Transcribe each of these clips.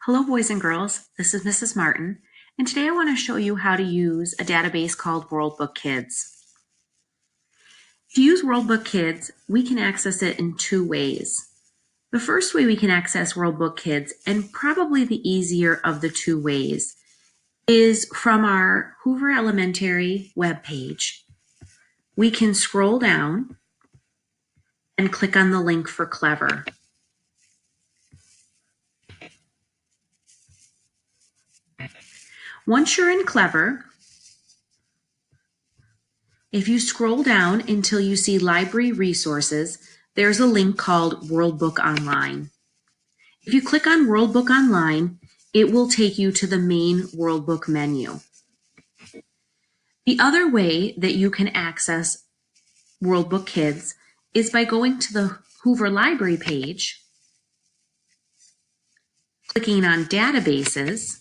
Hello boys and girls, this is Mrs. Martin, and today I want to show you how to use a database called WorldBook Kids. To use WorldBook Kids, we can access it in two ways. The first way we can access WorldBook Kids, and probably the easier of the two ways, is from our Hoover Elementary webpage. We can scroll down and click on the link for Clever. Once you're in Clever, if you scroll down until you see Library Resources, there's a link called WorldBook Online. If you click on WorldBook Online, it will take you to the main WorldBook menu. The other way that you can access WorldBook Kids is by going to the Hoover Library page, clicking on Databases,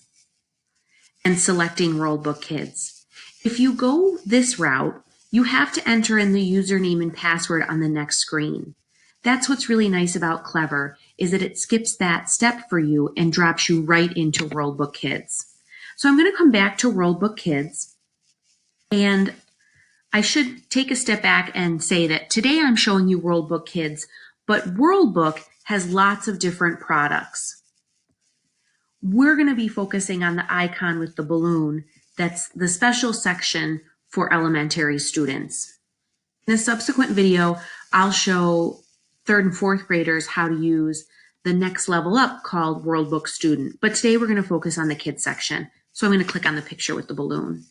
and selecting WorldBook Kids. If you go this route, you have to enter in the username and password on the next screen. That's what's really nice about Clever, is that it skips that step for you and drops you right into WorldBook Kids. So I'm going to come back to WorldBook Kids, and I should take a step back and say that today I'm showing you WorldBook Kids, but WorldBook has lots of different products. We're going to be focusing on the icon with the balloon. That's the special section for elementary students. In a subsequent video, I'll show third and fourth graders how to use the next level up called WorldBook Student. But today we're going to focus on the kids section. So I'm going to click on the picture with the balloon.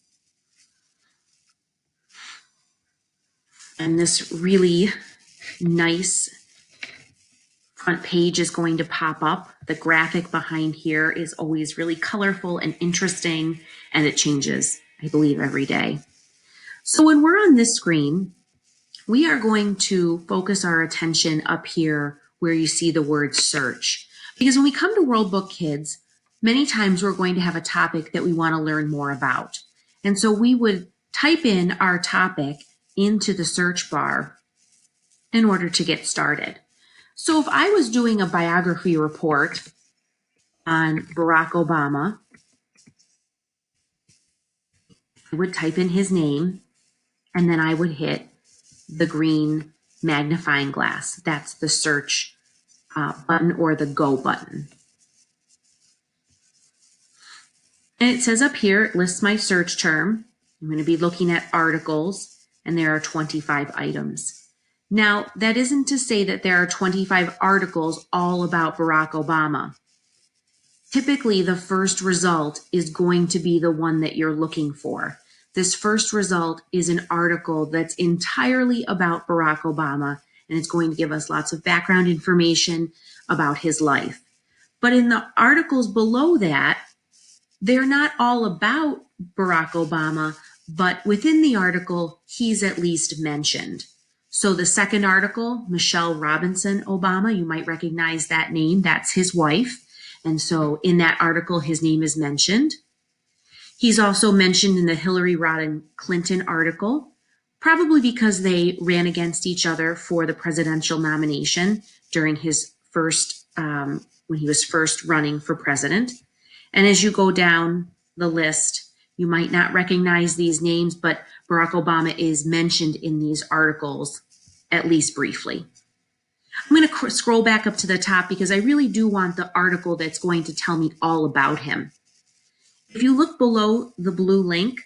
And this really nice front page is going to pop up. The graphic behind here is always really colorful and interesting, and it changes, I believe, every day. So when we're on this screen, we are going to focus our attention up here where you see the word search. Because when we come to WorldBook Kids, many times we're going to have a topic that we want to learn more about. And so we would type in our topic into the search bar in order to get started. So if I was doing a biography report on Barack Obama, I would type in his name, and then I would hit the green magnifying glass. That's the search button or the go button. And it says up here, it lists my search term. I'm going to be looking at articles, and there are 25 items. Now, that isn't to say that there are 25 articles all about Barack Obama. Typically, the first result is going to be the one that you're looking for. This first result is an article that's entirely about Barack Obama, and it's going to give us lots of background information about his life. But in the articles below that, they're not all about Barack Obama, but within the article, he's at least mentioned. So the second article, Michelle Robinson Obama, you might recognize that name. That's his wife. And so in that article, his name is mentioned. He's also mentioned in the Hillary Rodham Clinton article, probably because they ran against each other for the presidential nomination during his first, when he was first running for president. And as you go down the list, you might not recognize these names, but Barack Obama is mentioned in these articles, at least briefly. I'm going to scroll back up to the top because I really do want the article that's going to tell me all about him. If you look below the blue link,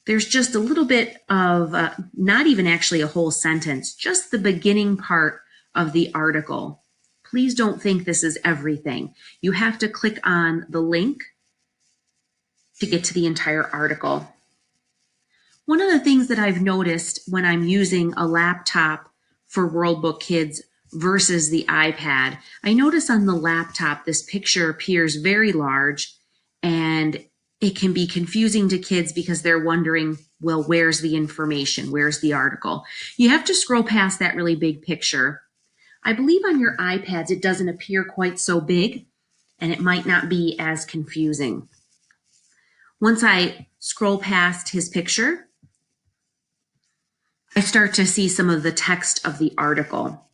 there's just a little bit of, not even actually a whole sentence, just the beginning part of the article. Please don't think this is everything. You have to click on the link to get to the entire article. One of the things that I've noticed when I'm using a laptop for WorldBook Kids versus the iPad, I notice on the laptop this picture appears very large, and it can be confusing to kids because they're wondering, well, where's the information? Where's the article? You have to scroll past that really big picture. I believe on your iPads it doesn't appear quite so big, and it might not be as confusing. Once I scroll past his picture, I start to see some of the text of the article.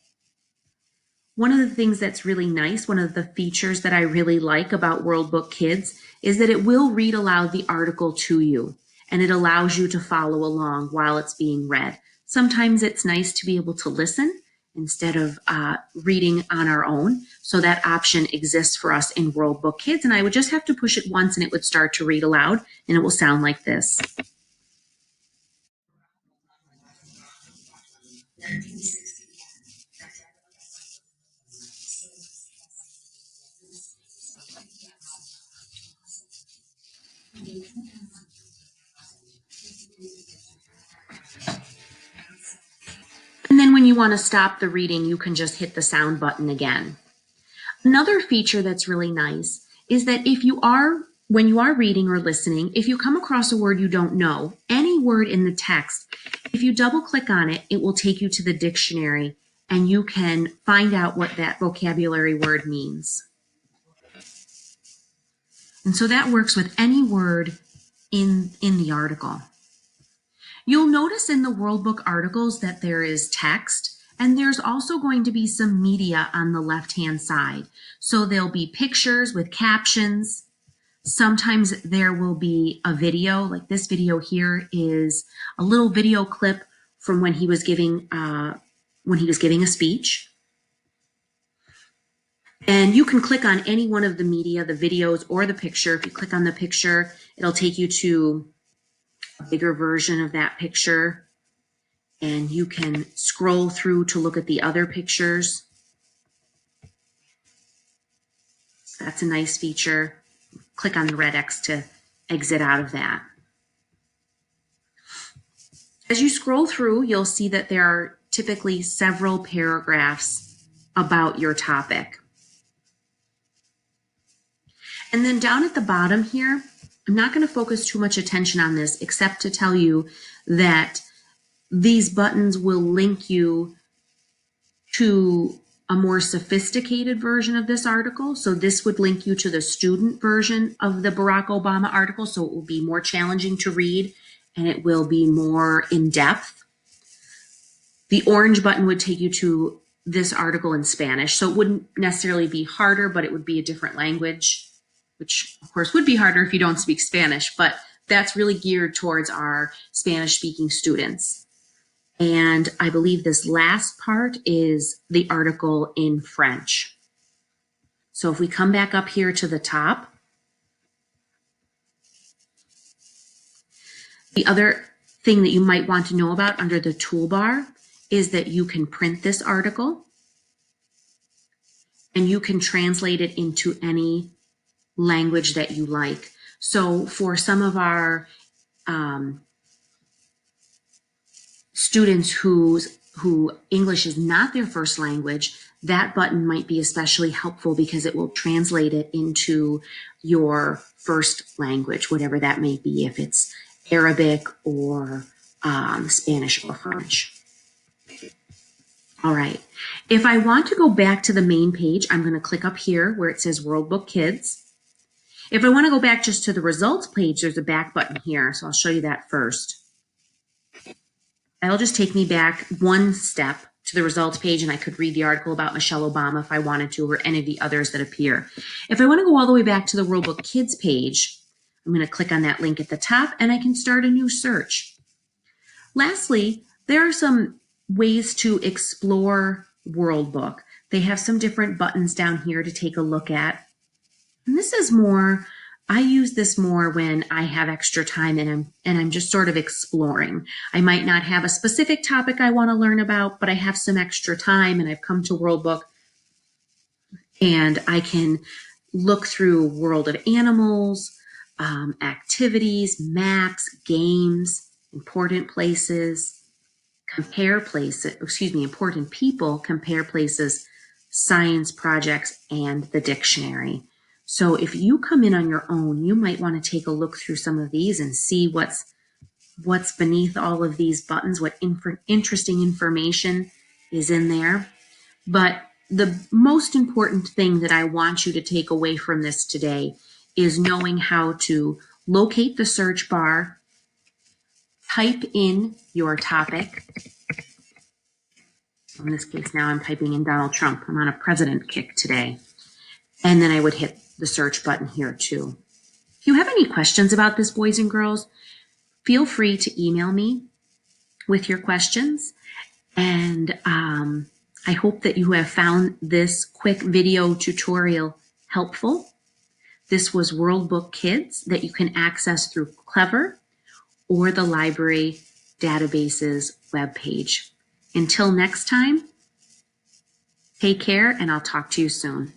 One of the things that's really nice, one of the features that I really like about WorldBook Kids is that it will read aloud the article to you, and it allows you to follow along while it's being read. Sometimes it's nice to be able to listen instead of reading on our own. So that option exists for us in WorldBook Kids, and I would just have to push it once and it would start to read aloud, and it will sound like this. And then when you want to stop the reading, you can just hit the sound button again. Another feature that's really nice is that when you are reading or listening, if you come across a word you don't know, any word in the text, if you double click on it, it will take you to the dictionary and you can find out what that vocabulary word means. And so that works with any word in the article. You'll notice in the WorldBook articles that there is text, and there's also going to be some media on the left-hand side. So there'll be pictures with captions. Sometimes there will be a video, like this video here is a little video clip from when he was giving a speech. And you can click on any one of the media, the videos or the picture. If you click on the picture, it'll take you to a bigger version of that picture. And you can scroll through to look at the other pictures. That's a nice feature. Click on the red X to exit out of that. As you scroll through, you'll see that there are typically several paragraphs about your topic. And then down at the bottom here, I'm not going to focus too much attention on this except to tell you that these buttons will link you to a more sophisticated version of this article. So this would link you to the student version of the Barack Obama article. So it will be more challenging to read and it will be more in depth. The orange button would take you to this article in Spanish. So it wouldn't necessarily be harder, but it would be a different language, which of course would be harder if you don't speak Spanish, but that's really geared towards our Spanish speaking students. And I believe this last part is the article in French. So if we come back up here to the top, the other thing that you might want to know about under the toolbar is that you can print this article and you can translate it into any language that you like. So for some of our students who English is not their first language, that button might be especially helpful because it will translate it into your first language, whatever that may be, if it's Arabic or Spanish or French. All right, if I want to go back to the main page, I'm going to click up here where it says WorldBook Kids. If I want to go back just to the results page, there's a back button here, so I'll show you that first. That'll just take me back one step to the results page, and I could read the article about Michelle Obama if I wanted to, or any of the others that appear. If I want to go all the way back to the WorldBook Kids page, I'm going to click on that link at the top, and I can start a new search. Lastly, there are some ways to explore WorldBook. They have some different buttons down here to take a look at. And this is more, I use this more when I have extra time and I'm just sort of exploring. I might not have a specific topic I want to learn about, but I have some extra time and I've come to WorldBook and I can look through World of Animals, activities, maps, games, important places, important people, compare places, science projects, and the dictionary. So if you come in on your own, you might want to take a look through some of these and see what's beneath all of these buttons, what interesting information is in there. But the most important thing that I want you to take away from this today is knowing how to locate the search bar, type in your topic, In this case, now I'm typing in Donald Trump. I'm on a president kick today. And then I would hit the search button here too. If you have any questions about this, boys and girls, feel free to email me with your questions. And I hope that you have found this quick video tutorial helpful. This was World Book Kids that you can access through Clever or the library databases webpage. Until next time, take care, and I'll talk to you soon.